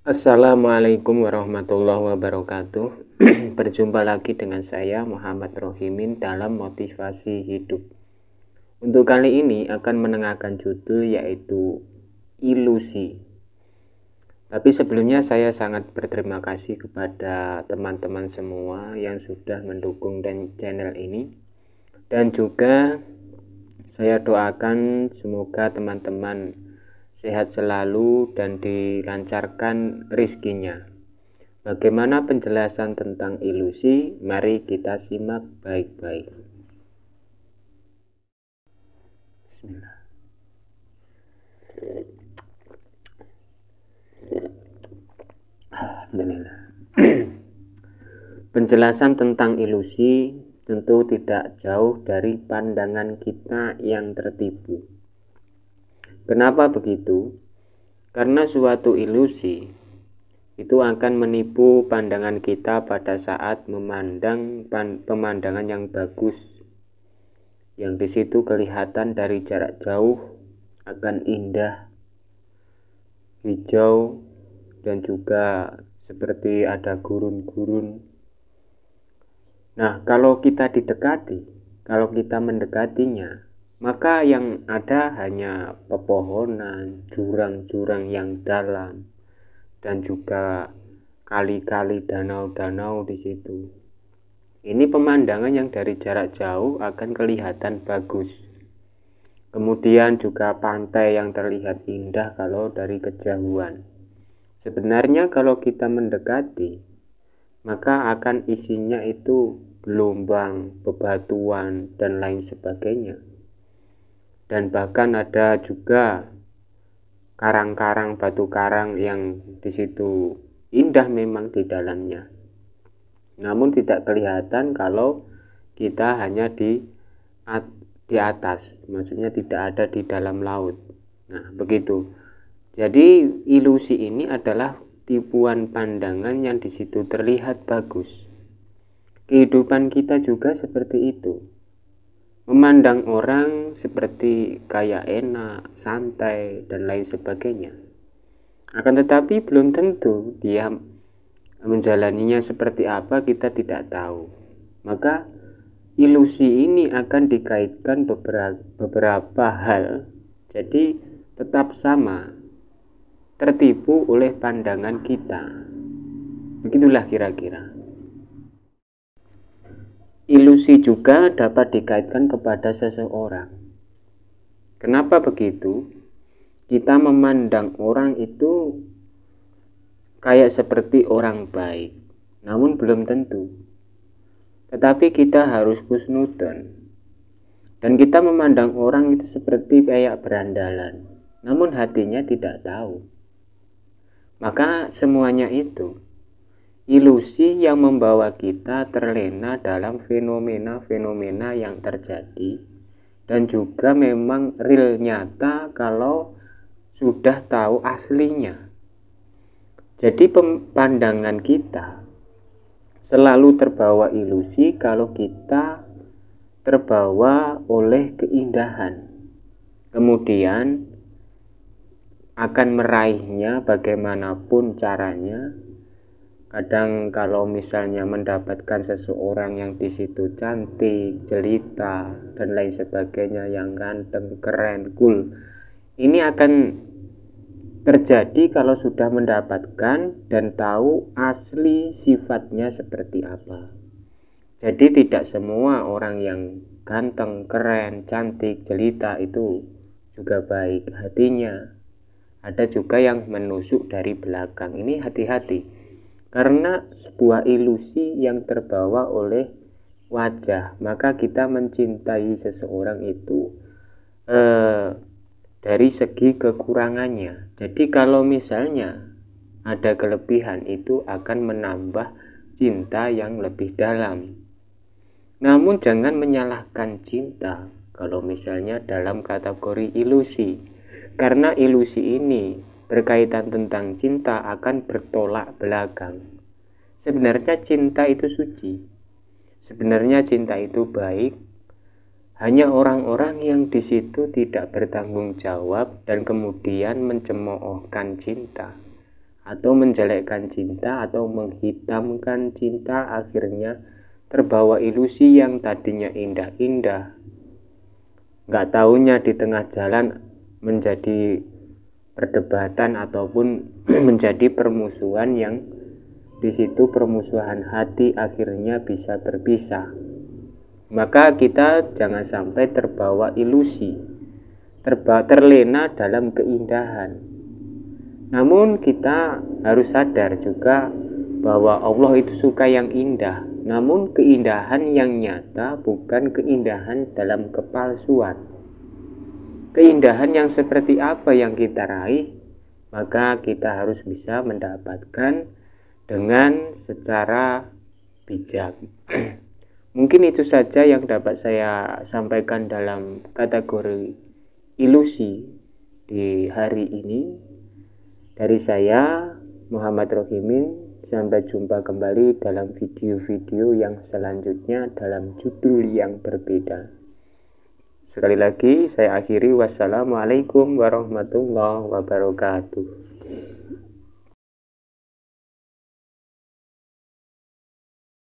Assalamualaikum warahmatullahi wabarakatuh. Berjumpa lagi dengan saya Muhammad Rohimin dalam motivasi hidup. Untuk kali ini akan menengahkan judul yaitu ilusi. Tapi sebelumnya saya sangat berterima kasih kepada teman-teman semua yang sudah mendukung dan channel ini. Dan juga saya doakan semoga teman-teman sehat selalu dan dilancarkan rizkinya. Bagaimana penjelasan tentang ilusi? Mari kita simak baik-baik. Bismillah. Alhamdulillah. Penjelasan tentang ilusi tentu tidak jauh dari pandangan kita yang tertipu. Kenapa begitu? Karena suatu ilusi itu akan menipu pandangan kita pada saat memandang pemandangan yang bagus, yang di situ kelihatan dari jarak jauh akan indah, hijau, dan juga seperti ada gurun-gurun. Nah, kalau kita mendekatinya, maka yang ada hanya pepohonan, jurang-jurang yang dalam, dan juga kali-kali, danau-danau di situ. Ini pemandangan yang dari jarak jauh akan kelihatan bagus. Kemudian juga pantai yang terlihat indah kalau dari kejauhan. Sebenarnya kalau kita mendekati, maka akan isinya itu gelombang, bebatuan, dan lain sebagainya. Dan bahkan ada juga karang-karang, batu karang yang di situ indah memang di dalamnya. Namun tidak kelihatan kalau kita hanya di atas, maksudnya tidak ada di dalam laut. Nah, begitu. Jadi ilusi ini adalah tipuan pandangan yang di situ terlihat bagus. Kehidupan kita juga seperti itu. Memandang orang seperti kayak enak, santai, dan lain sebagainya. Akan tetapi belum tentu dia menjalaninya seperti apa, kita tidak tahu. Maka ilusi ini akan dikaitkan beberapa hal. Jadi tetap sama, tertipu oleh pandangan kita. Begitulah kira-kira. Ilusi juga dapat dikaitkan kepada seseorang. Kenapa begitu? Kita memandang orang itu kayak seperti orang baik, namun belum tentu. Tetapi kita harus husnudon. Dan kita memandang orang itu seperti kayak berandalan, namun hatinya tidak tahu. Maka semuanya itu ilusi yang membawa kita terlena dalam fenomena-fenomena yang terjadi, dan juga memang real nyata kalau sudah tahu aslinya. Jadi pandangan kita selalu terbawa ilusi kalau kita terbawa oleh keindahan. Kemudian akan meraihnya bagaimanapun caranya. Kadang kalau misalnya mendapatkan seseorang yang di situ cantik, jelita, dan lain sebagainya, yang ganteng, keren, cool, ini akan terjadi kalau sudah mendapatkan dan tahu asli sifatnya seperti apa. Jadi tidak semua orang yang ganteng, keren, cantik, jelita itu juga baik hatinya. Ada juga yang menusuk dari belakang. Ini hati-hati. Karena sebuah ilusi yang terbawa oleh wajah, maka kita mencintai seseorang itu dari segi kekurangannya. Jadi kalau misalnya ada kelebihan, itu akan menambah cinta yang lebih dalam. Namun jangan menyalahkan cinta kalau misalnya dalam kategori ilusi, karena ilusi ini berkaitan tentang cinta akan bertolak belakang. Sebenarnya cinta itu suci, sebenarnya cinta itu baik. Hanya orang-orang yang di situ tidak bertanggung jawab dan kemudian mencemoohkan cinta, atau menjelekkan cinta atau menghitamkan cinta, akhirnya terbawa ilusi yang tadinya indah-indah, nggak taunya di tengah jalan menjadi perdebatan ataupun menjadi permusuhan, yang di situ permusuhan hati akhirnya bisa berpisah. Maka kita jangan sampai terbawa ilusi, terlena dalam keindahan. Namun kita harus sadar juga bahwa Allah itu suka yang indah, namun keindahan yang nyata, bukan keindahan dalam kepalsuan. Keindahan yang seperti apa yang kita raih, maka kita harus bisa mendapatkan dengan secara bijak. Mungkin itu saja yang dapat saya sampaikan dalam kategori ilusi di hari ini. Dari saya, Muhammad Rohimin. Sampai jumpa kembali dalam video-video yang selanjutnya dalam judul yang berbeda. Sekali lagi saya akhiri, wassalamualaikum warahmatullahi wabarakatuh.